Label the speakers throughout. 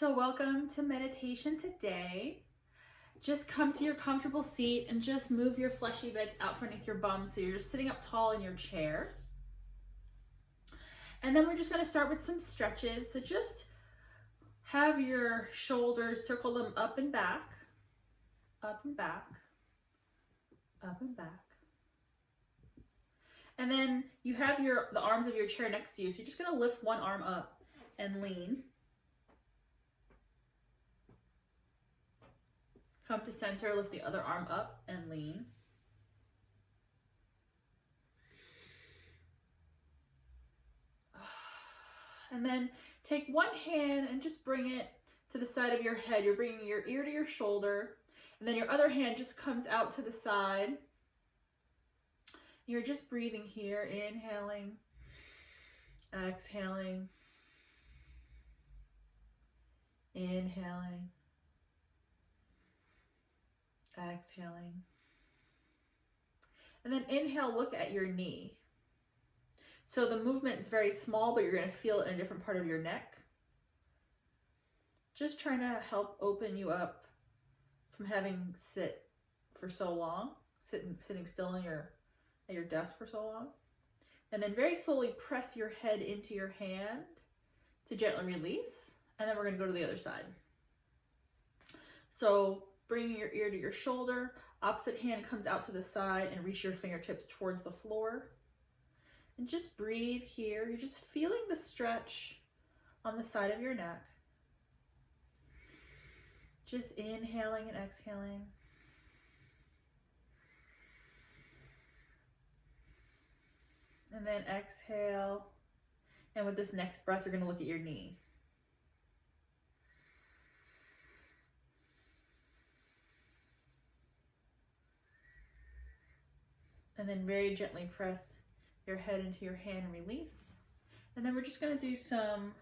Speaker 1: So welcome to meditation today. Just come to your comfortable seat and just move your fleshy bits out underneath your bum so you're just sitting up tall in your chair. And then we're just going to start with some stretches. So just have your shoulders, circle them up and back, up and back, up and back. And then you have the arms of your chair next to you. So you're just going to lift one arm up and lean. Come to center, lift the other arm up and lean. And then take one hand and just bring it to the side of your head. You're bringing your ear to your shoulder. And then your other hand just comes out to the side. You're just breathing here, inhaling, exhaling, inhaling, exhaling. And then inhale, look at your knee. So the movement is very small, but you're going to feel it in a different part of your neck. Just trying to help open you up from having sit for so long, sitting still at your desk for so long. And then very slowly press your head into your hand to gently release. And then we're going to go to the other side. So bringing your ear to your shoulder, opposite hand comes out to the side and reach your fingertips towards the floor. And just breathe here. You're just feeling the stretch on the side of your neck. Just inhaling and exhaling. And then exhale. And with this next breath, you're going to look at your knee. And then very gently press your head into your hand and release. And then we're just going to do some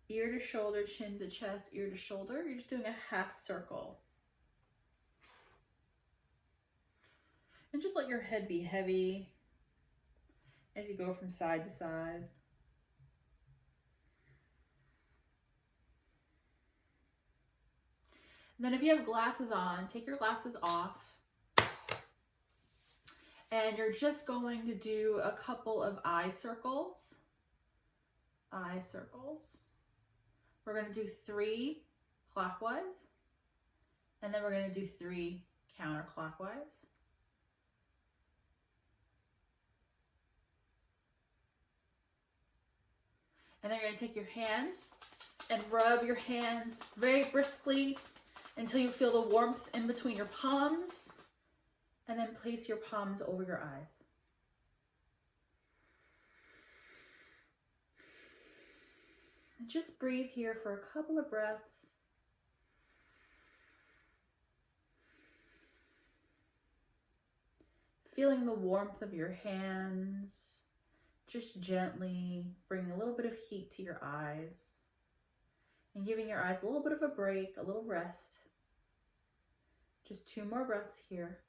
Speaker 1: ear to shoulder, chin to chest, ear to shoulder. You're just doing a half circle. And just let your head be heavy as you go from side to side. And then if you have glasses on, take your glasses off. And you're just going to do a couple of eye circles. Eye circles. We're going to do 3 clockwise. And then we're going to do 3 counterclockwise. And then you're going to take your hands and rub your hands very briskly until you feel the warmth in between your palms. And then place your palms over your eyes. And just breathe here for a couple of breaths. Feeling the warmth of your hands. Just gently bring a little bit of heat to your eyes. And giving your eyes a little bit of a break, a little rest. Just 2 more breaths here.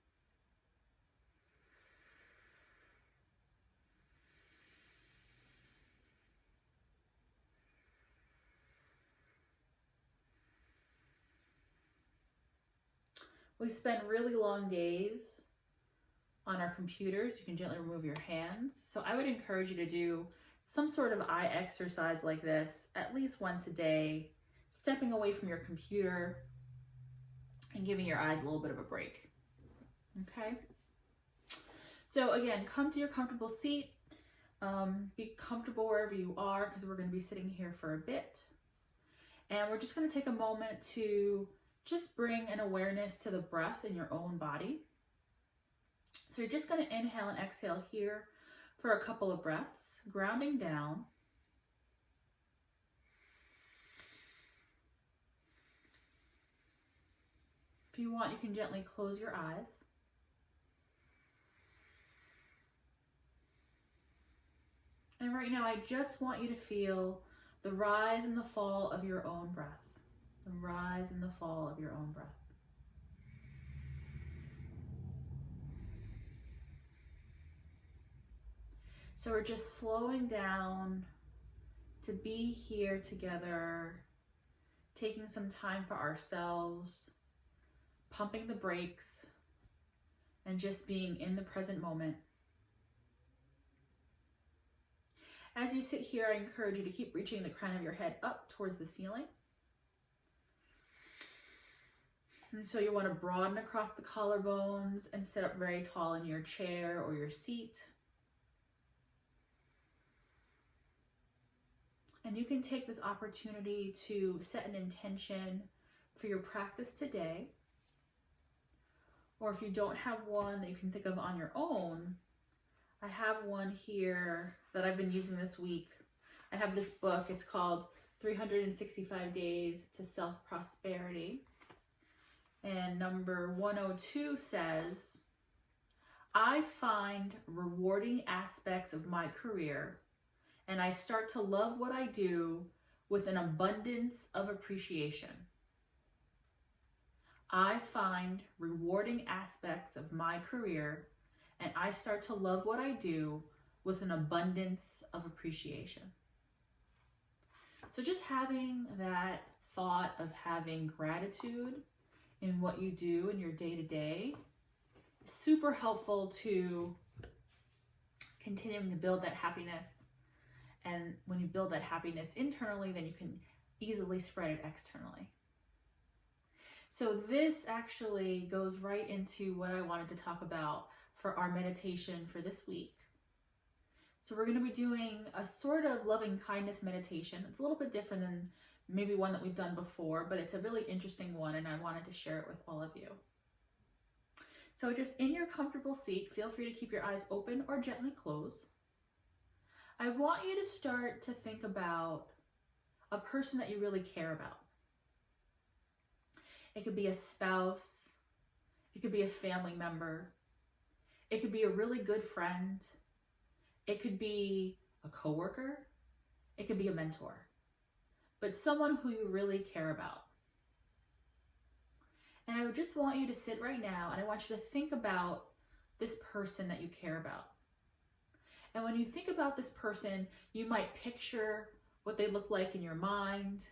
Speaker 1: We spend really long days on our computers. You can gently remove your hands. So I would encourage you to do some sort of eye exercise like this at least once a day, stepping away from your computer and giving your eyes a little bit of a break. Okay? So again, come to your comfortable seat. Be comfortable wherever you are because we're going to be sitting here for a bit. And we're just going to take a moment to just bring an awareness to the breath in your own body. So you're just going to inhale and exhale here for a couple of breaths, grounding down. If you want, you can gently close your eyes. And right now, I just want you to feel the rise and the fall of your own breath. The rise and the fall of your own breath. So we're just slowing down to be here together taking some time for ourselves, pumping the brakes, and just being in the present moment. As you sit here, I encourage you to keep reaching the crown of your head up towards the ceiling. And so you want to broaden across the collarbones and sit up very tall in your chair or your seat. And you can take this opportunity to set an intention for your practice today. Or if you don't have one that you can think of on your own, I have one here that I've been using this week. I have this book. It's called 365 Days to Self-Prosperity. And number 102 says, I find rewarding aspects of my career and I start to love what I do with an abundance of appreciation. I find rewarding aspects of my career and I start to love what I do with an abundance of appreciation. So just having that thought of having gratitude in what you do in your day-to-day is super helpful to continuing to build that happiness. And when you build that happiness internally, then you can easily spread it externally. So this actually goes right into what I wanted to talk about for our meditation for this week. So we're going to be doing a sort of loving kindness meditation. It's a little bit different than maybe one that we've done before, but it's a really interesting one and I wanted to share it with all of you. So just in your comfortable seat, feel free to keep your eyes open or gently closed. I want you to start to think about a person that you really care about. It could be a spouse, it could be a family member, it could be a really good friend, it could be a coworker, it could be a mentor, but someone who you really care about. And I just want you to sit right now and I want you to think about this person that you care about. And when you think about this person, you might picture what they look like in your mind.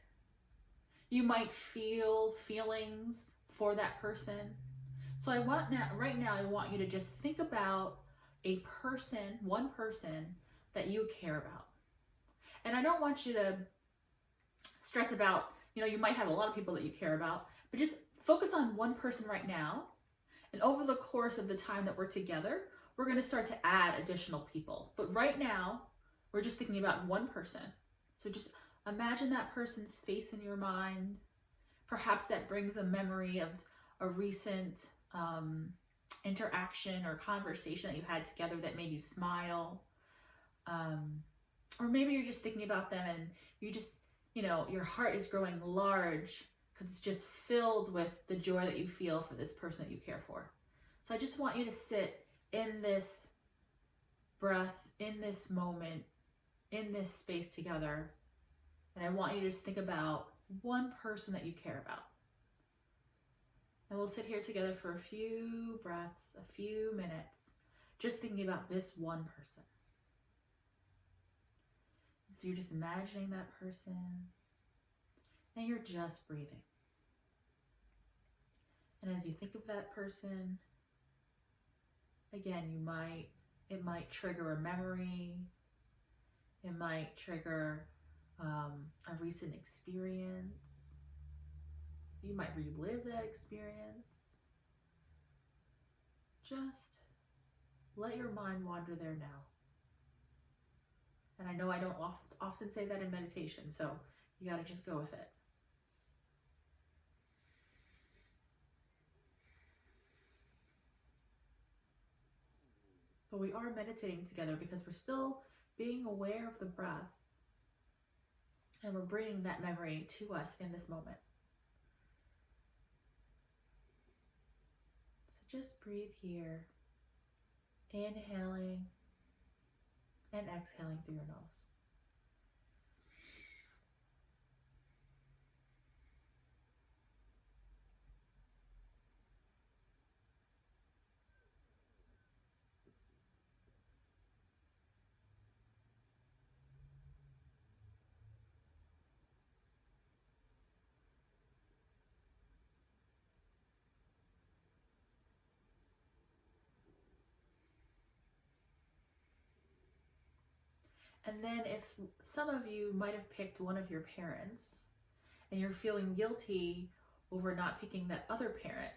Speaker 1: You might feel feelings for that person. So right now, I want you to just think about a person, one person that you care about. And I don't want you to stress about, you might have a lot of people that you care about, but just focus on one person right now. And over the course of the time that we're together, we're going to start to add additional people. But right now, we're just thinking about one person. So just imagine that person's face in your mind. Perhaps that brings a memory of a recent interaction or conversation that you had together that made you smile. Or maybe you're just thinking about them and you just, your heart is growing large because it's just filled with the joy that you feel for this person that you care for. So I just want you to sit in this breath, in this moment, in this space together. And I want you to just think about one person that you care about. And we'll sit here together for a few breaths, a few minutes, just thinking about this one person. So you're just imagining that person and you're just breathing. And as you think of that person, again, it might trigger a memory. It might trigger a recent experience. You might relive that experience. Just let your mind wander there now. And I know I don't often say that in meditation, so you got to just go with it. But we are meditating together because we're still being aware of the breath. And we're bringing that memory to us in this moment. So just breathe here, inhaling and exhaling through your nose. And then if some of you might have picked one of your parents and you're feeling guilty over not picking that other parent,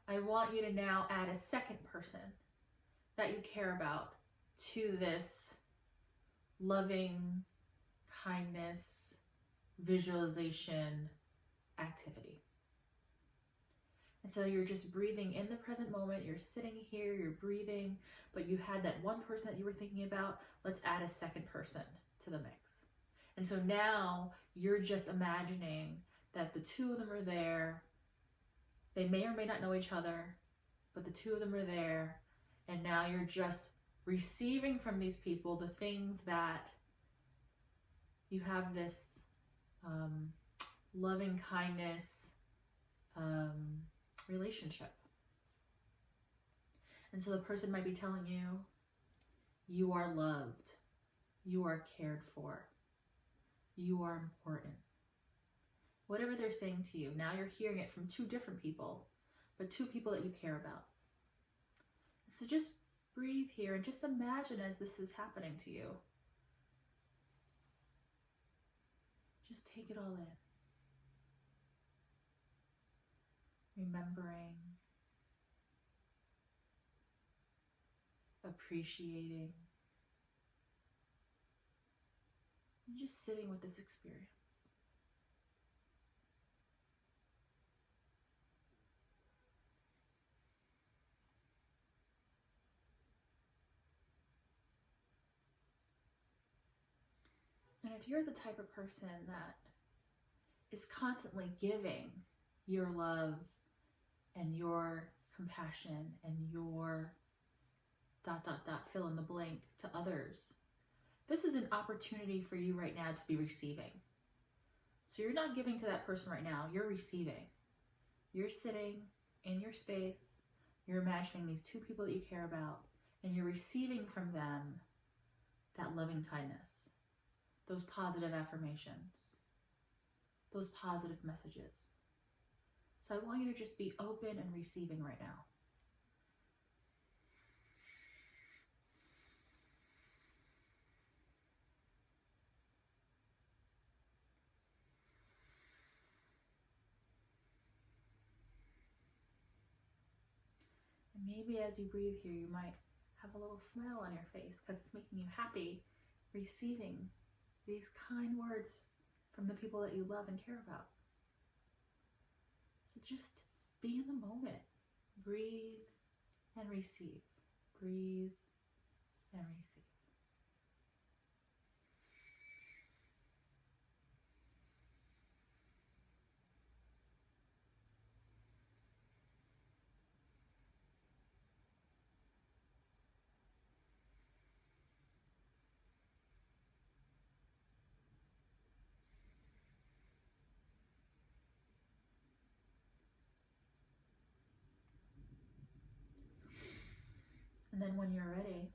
Speaker 1: I want you to now add a second person that you care about to this loving kindness visualization activity. And so you're just breathing in the present moment. You're sitting here, you're breathing, but you had that one person that you were thinking about. Let's add a second person to the mix. And so now you're just imagining that the two of them are there. They may or may not know each other, but the two of them are there. And now you're just receiving from these people the things that you have this loving kindness relationship. And so the person might be telling you, you are loved, you are cared for, you are important. Whatever they're saying to you, now you're hearing it from two different people, but two people that you care about. So just breathe here and just imagine as this is happening to you. Just take it all in. Remembering, appreciating, and just sitting with this experience. And if you're the type of person that is constantly giving your love and your compassion and your ... fill in the blank to others, this is an opportunity for you right now to be receiving. So you're not giving to that person right now, you're receiving. You're sitting in your space, you're imagining these two people that you care about, and you're receiving from them that loving kindness, those positive affirmations, those positive messages. So I want you to just be open and receiving right now. And maybe as you breathe here, you might have a little smile on your face because it's making you happy receiving these kind words from the people that you love and care about. So just be in the moment. Breathe and receive. Breathe and receive. And then when you're ready,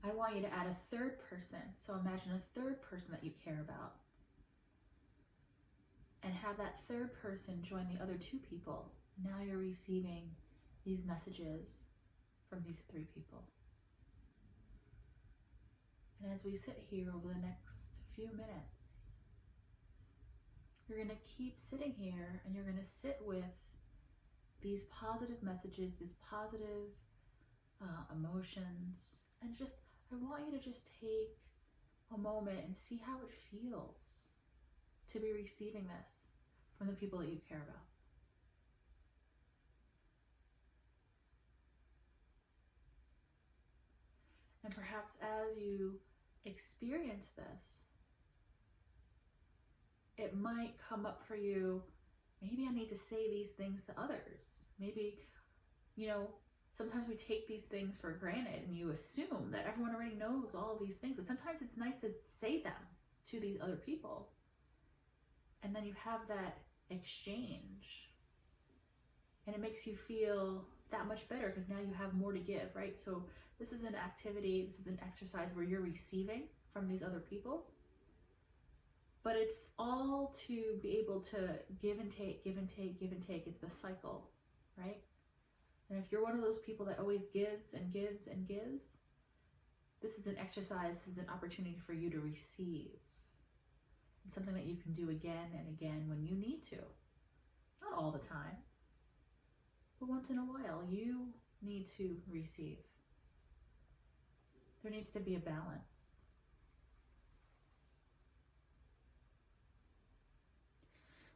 Speaker 1: I want you to add a third person. So imagine a third person that you care about. And have that third person join the other two people. Now you're receiving these messages from these three people. And as we sit here over the next few minutes, you're going to keep sitting here and you're going to sit with these positive messages, these positive emotions, and just, I want you to just take a moment and see how it feels to be receiving this from the people that you care about. And perhaps as you experience this, it might come up for you, maybe I need to say these things to others. Maybe, sometimes we take these things for granted and you assume that everyone already knows all of these things. But sometimes it's nice to say them to these other people. And then you have that exchange. And it makes you feel that much better because now you have more to give, right? So this is an activity, this is an exercise where you're receiving from these other people. But it's all to be able to give and take, give and take, give and take. It's the cycle, right? And if you're one of those people that always gives and gives and gives, This is an exercise, this is an opportunity for you to receive. It's something that you can do again and again when you need to. Not all the time, but once in a while, you need to receive. There needs to be a balance.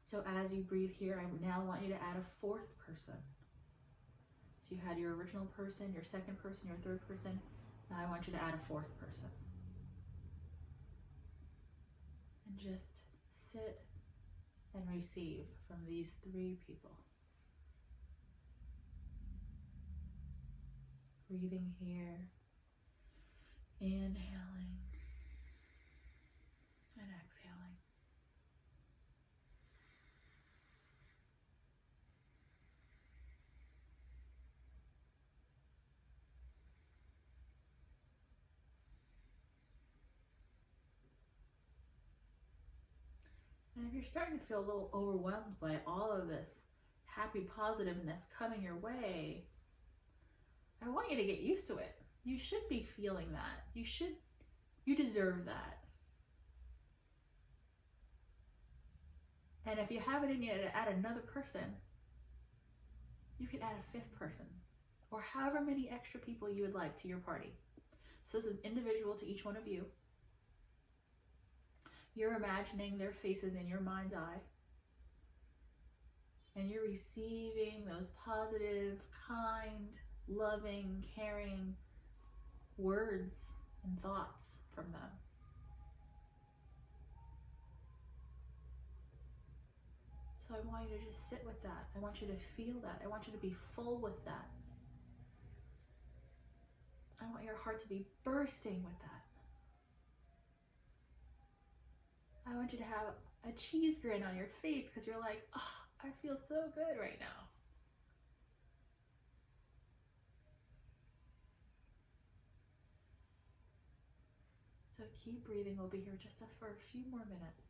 Speaker 1: So as you breathe here, I now want you to add a fourth person. So you had your original person, your second person, your third person. Now I want you to add a fourth person. And just sit and receive from these three people. Breathing here, inhaling and exhaling. And if you're starting to feel a little overwhelmed by all of this happy positiveness coming your way, I want you to get used to it. You should be feeling that. You deserve that. And if you have it in you to add another person, you can add a fifth person, or however many extra people you would like to your party. So this is individual to each one of you. You're imagining their faces in your mind's eye, and you're receiving those positive, kind, loving, caring words and thoughts from them. So I want you to just sit with that. I want you to feel that. I want you to be full with that. I want your heart to be bursting with that. I want you to have a cheese grin on your face because you're like, oh, I feel so good right now. So keep breathing. We'll be here just for a few more minutes.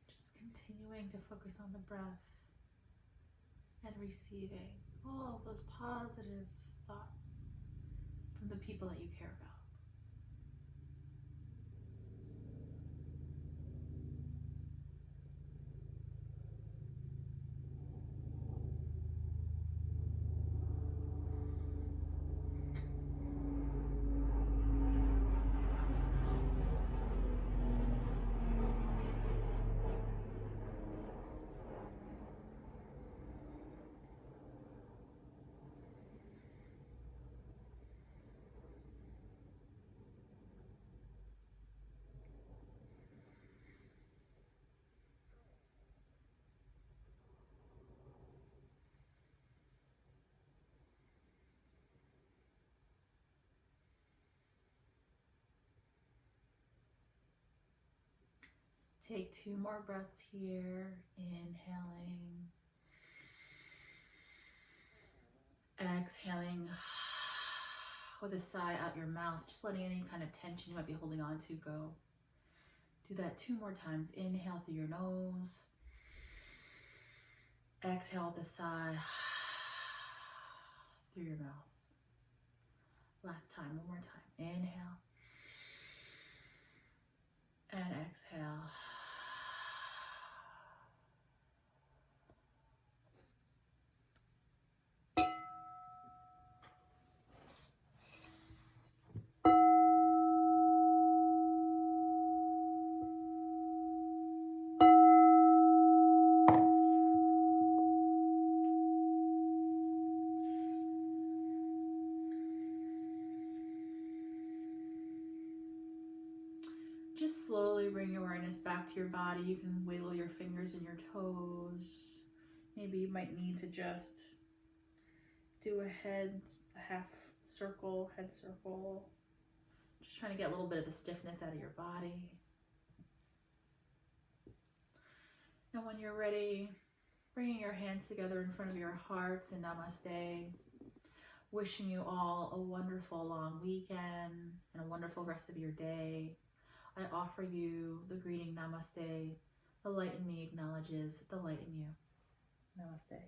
Speaker 1: Just continuing to focus on the breath and receiving all those positive thoughts from the people that you care about. Take 2 more breaths here, inhaling, exhaling with a sigh out your mouth, just letting any kind of tension you might be holding on to go. Do that 2 more times. Inhale through your nose, exhale with a sigh through your mouth. Last time, one more time. Inhale and exhale. Just slowly bring your awareness back to your body. You can wiggle your fingers and your toes. Maybe you might need to just do a half circle, head circle. Just trying to get a little bit of the stiffness out of your body. And when you're ready, bringing your hands together in front of your hearts in namaste. Wishing you all a wonderful long weekend and a wonderful rest of your day. I offer you the greeting namaste. The light in me acknowledges the light in you. Namaste.